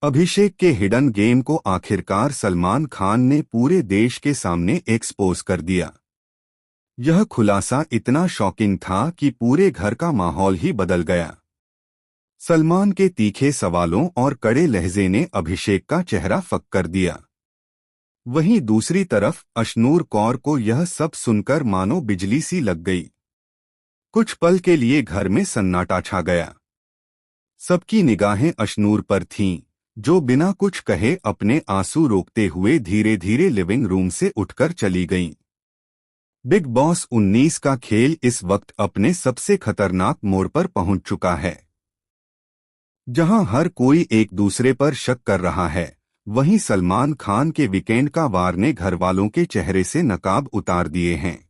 अभिषेक के hidden game को आखिरकार सलमान खान ने पूरे देश के सामने एक्सपोज कर दिया। यह खुलासा इतना शॉकिंग था कि पूरे घर का माहौल ही बदल गया। सलमान के तीखे सवालों और कड़े लहजे ने अभिषेक का चेहरा फक कर दिया। वहीं दूसरी तरफ अशनूर कौर को यह सब सुनकर मानो बिजली सी लग गई। कुछ पल के लिए घर में सन्नाटा छा गया। सबकी निगाहें अशनूर पर थीं, जो बिना कुछ कहे अपने आंसू रोकते हुए धीरे धीरे लिविंग रूम से उठकर चली गईं। बिग बॉस 19 का खेल इस वक्त अपने सबसे खतरनाक मोड़ पर पहुंच चुका है। जहां हर कोई एक दूसरे पर शक कर रहा है, वहीं सलमान खान के वीकेंड का वार ने घरवालों के चेहरे से नकाब उतार दिए हैं।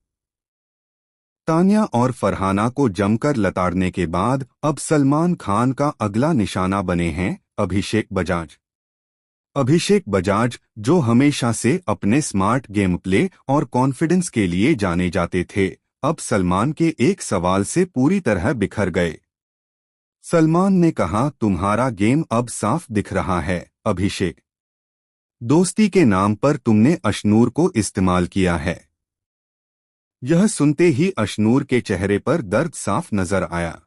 तान्या और फरहाना को जमकर लताड़ने के बाद अब सलमान खान का अगला निशाना बने हैं अभिषेक बजाज। अभिषेक बजाज, जो हमेशा से अपने स्मार्ट गेम प्ले और कॉन्फिडेंस के लिए जाने जाते थे, अब सलमान के एक सवाल से पूरी तरह बिखर गए। सलमान ने कहा, तुम्हारा गेम अब साफ दिख रहा है अभिषेक। दोस्ती के नाम पर तुमने अशनूर को इस्तेमाल किया है। यह सुनते ही अशनूर के चेहरे पर दर्द साफ नजर आया।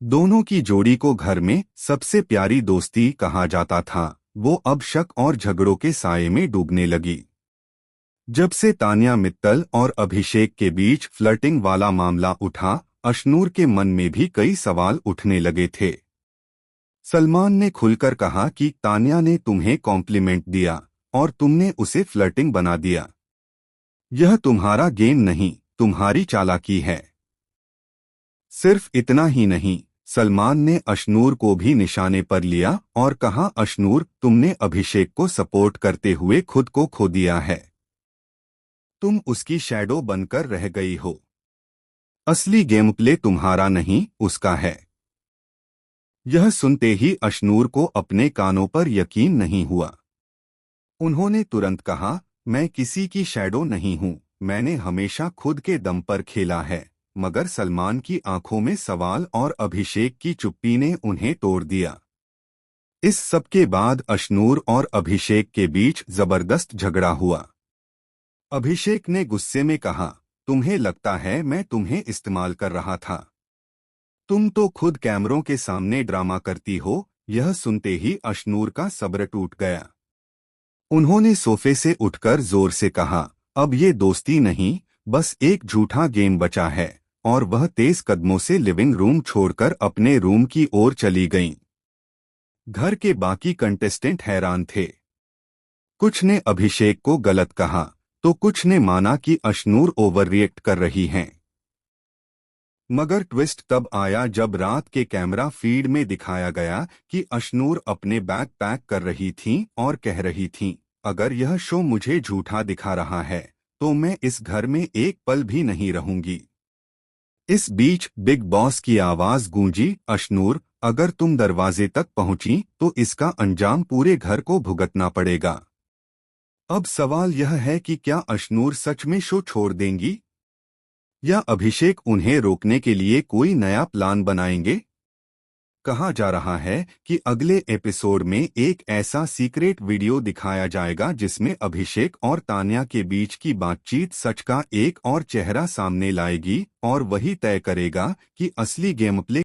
दोनों की जोड़ी को घर में सबसे प्यारी दोस्ती कहा जाता था, वो अब शक और झगड़ों के साये में डूबने लगी। जब से तान्या मित्तल और अभिषेक के बीच फ्लर्टिंग वाला मामला उठा, अशनूर के मन में भी कई सवाल उठने लगे थे। सलमान ने खुलकर कहा कि तान्या ने तुम्हें कॉम्प्लीमेंट दिया और तुमने उसे फ्लर्टिंग बना दिया। यह तुम्हारा गेम नहीं, तुम्हारी चालाकी है। सिर्फ इतना ही नहीं, सलमान ने अशनूर को भी निशाने पर लिया और कहा, अशनूर, तुमने अभिषेक को सपोर्ट करते हुए खुद को खो दिया है। तुम उसकी शैडो बनकर रह गई हो। असली गेम प्ले तुम्हारा नहीं, उसका है। यह सुनते ही अशनूर को अपने कानों पर यकीन नहीं हुआ। उन्होंने तुरंत कहा, मैं किसी की शैडो नहीं हूं, मैंने हमेशा खुद के दम पर खेला है। मगर सलमान की आंखों में सवाल और अभिषेक की चुप्पी ने उन्हें तोड़ दिया। इस सब के बाद अशनूर और अभिषेक के बीच जबरदस्त झगड़ा हुआ। अभिषेक ने गुस्से में कहा, तुम्हें लगता है मैं तुम्हें इस्तेमाल कर रहा था? तुम तो खुद कैमरों के सामने ड्रामा करती हो। यह सुनते ही अशनूर का सब्र टूट गया। उन्होंने सोफे से उठकर जोर से कहा, अब ये दोस्ती नहीं, बस एक झूठा गेम बचा है। और वह तेज कदमों से लिविंग रूम छोड़कर अपने रूम की ओर चली गईं। घर के बाकी कंटेस्टेंट हैरान थे। कुछ ने अभिषेक को गलत कहा, तो कुछ ने माना कि अशनूर ओवर रिएक्ट कर रही हैं। मगर ट्विस्ट तब आया जब रात के कैमरा फीड में दिखाया गया कि अशनूर अपने बैग पैक कर रही थीं और कह रही थीं, अगर यह शो मुझे झूठा दिखा रहा है तो मैं इस घर में एक पल भी नहीं रहूंगी। इस बीच बिग बॉस की आवाज गूंजी, अशनूर, अगर तुम दरवाजे तक पहुंची तो इसका अंजाम पूरे घर को भुगतना पड़ेगा। अब सवाल यह है कि क्या अशनूर सच में शो छोड़ देंगी या अभिषेक उन्हें रोकने के लिए कोई नया प्लान बनाएंगे? कहा जा रहा है कि अगले एपिसोड में एक ऐसा सीक्रेट वीडियो दिखाया जाएगा जिसमें अभिषेक और तान्या के बीच की बातचीत सच का एक और चेहरा सामने लाएगी और वही तय करेगा कि असली गेम प्ले